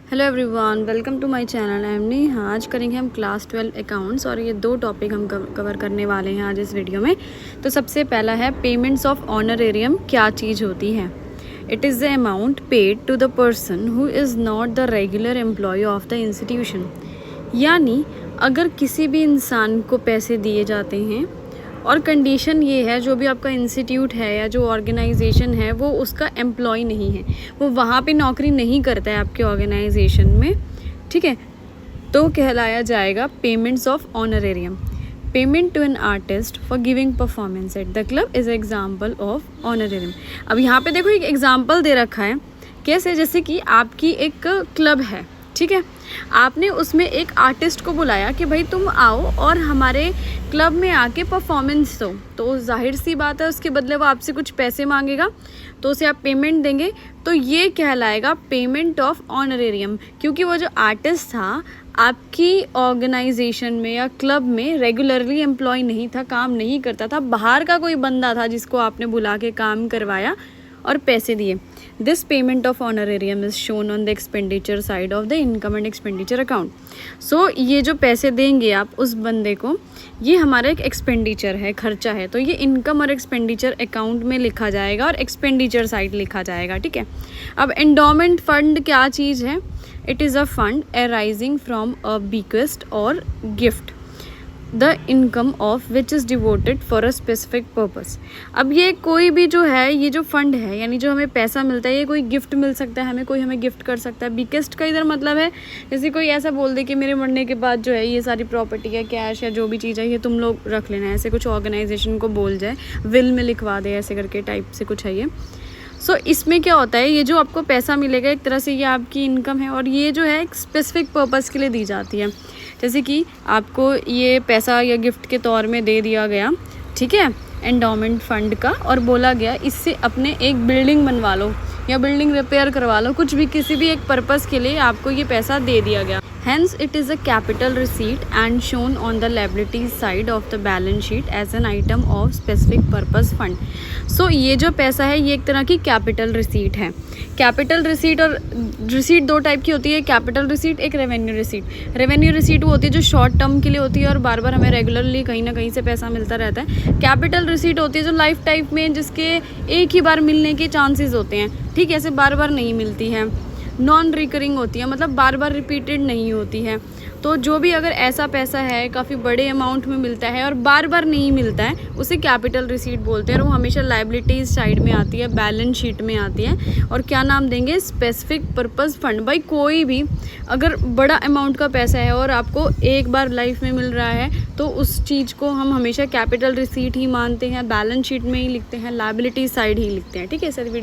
Hello everyone, welcome to my channel. I am Neha. आज करेंगे हम क्लास 12 अकाउंट्स और ये दो टॉपिक हम कवर करने वाले हैं आज इस वीडियो में। तो सबसे पहला है पेमेंट्स ऑफ ऑनरेरियम क्या चीज़ होती है। It is the amount paid to the person who is not the regular employee of the institution. यानी अगर किसी भी इंसान को पैसे दिए जाते हैं और कंडीशन ये है जो भी आपका इंस्टीट्यूट है या जो ऑर्गेनाइजेशन है वो उसका एम्प्लॉय नहीं है, वो वहाँ पे नौकरी नहीं करता है आपके ऑर्गेनाइजेशन में, ठीक है, तो कहलाया जाएगा payments of honorarium. Payment to an artist for giving performance at the club is example of honorarium. अब यहाँ पे देखो एक एग्जाम्पल दे रखा है कैसे, जैसे कि आपकी एक क्लब है, ठीक है, आपने उसमें एक आर्टिस्ट को बुलाया कि भाई तुम आओ और हमारे क्लब में आके परफॉर्मेंस दो, तो जाहिर सी बात है उसके बदले वो आपसे कुछ पैसे मांगेगा, तो उसे आप पेमेंट देंगे, तो ये कहलाएगा पेमेंट ऑफ ऑनरेरियम। क्योंकि वो जो आर्टिस्ट था आपकी ऑर्गेनाइजेशन में या क्लब में रेगुलरली एम्प्लॉय नहीं था, काम नहीं करता था, बाहर का कोई बंदा था जिसको आपने बुला के काम करवाया और पैसे दिए। This payment of honorarium is shown on the expenditure side of the income and expenditure account. So ये जो पैसे देंगे आप उस बंदे को, ये हमारा एक एक्सपेंडिचर है, खर्चा है, तो ये इनकम और एक्सपेंडिचर अकाउंट में लिखा जाएगा और एक्सपेंडिचर साइड लिखा जाएगा, ठीक है। अब एंडोमेंट फंड क्या चीज़ है। It is a fund arising from a bequest or gift the income of which is devoted for a specific purpose. अब ये कोई भी जो है, ये जो फंड है यानी जो हमें पैसा मिलता है, ये कोई गिफ्ट मिल सकता है हमें, कोई हमें गिफ्ट कर सकता है। बिकेस्ट का इधर मतलब है जैसे कोई ऐसा बोल दे कि मेरे मरने के बाद जो है ये सारी प्रॉपर्टी है, कैश या जो भी चीज़ है ये तुम लोग रख लेना, ऐसे कुछ ऑर्गेनाइजेशन को बोल जाए, विल में लिखवा दे, ऐसे करके टाइप से कुछ है ये। सो इसमें क्या होता है, ये जो आपको पैसा मिलेगा एक तरह से ये आपकी इनकम है और ये जो है एक स्पेसिफिक पर्पस के लिए दी जाती है। जैसे कि आपको ये पैसा या गिफ्ट के तौर में दे दिया गया, ठीक है, एंडोमेंट फंड का, और बोला गया इससे अपने एक बिल्डिंग बनवा लो या बिल्डिंग रिपेयर करवा लो, कुछ भी किसी भी एक पर्पस के लिए आपको ये पैसा दे दिया गया। Hence, it is a capital receipt and shown on the liabilities side of the balance sheet as an item of specific purpose fund. So ये जो पैसा है ये एक तरह की कैपिटल रिसीट है। कैपिटल रिसीट और रिसीट दो टाइप की होती है, कैपिटल रिसीट एक रेवेन्यू रिसीट। रेवेन्यू रिसीट वो होती है जो शॉर्ट टर्म के लिए होती है और बार बार हमें रेगुलरली कहीं ना कहीं से पैसा मिलता रहता है। कैपिटल रिसीट होती है जो लाइफ टाइप में, जिसके एक ही बार मिलने के चांसेस होते हैं, ठीक है, ऐसे बार बार नहीं मिलती है, नॉन रिकरिंग होती है, मतलब बार बार रिपीटेड नहीं होती है। तो जो भी अगर ऐसा पैसा है काफ़ी बड़े अमाउंट में मिलता है और बार बार नहीं मिलता है, उसे कैपिटल रिसीट बोलते हैं और वो हमेशा लाइबिलिटीज़ साइड में आती है, बैलेंस शीट में आती है। और क्या नाम देंगे, स्पेसिफिक पर्पस फंड। भाई कोई भी अगर बड़ा अमाउंट का पैसा है और आपको एक बार लाइफ में मिल रहा है तो उस चीज़ को हम हमेशा कैपिटल रिसीट ही मानते हैं, बैलेंस शीट में ही लिखते हैं, लाइबिलिटीज साइड ही लिखते हैं, ठीक है सर। वीडियो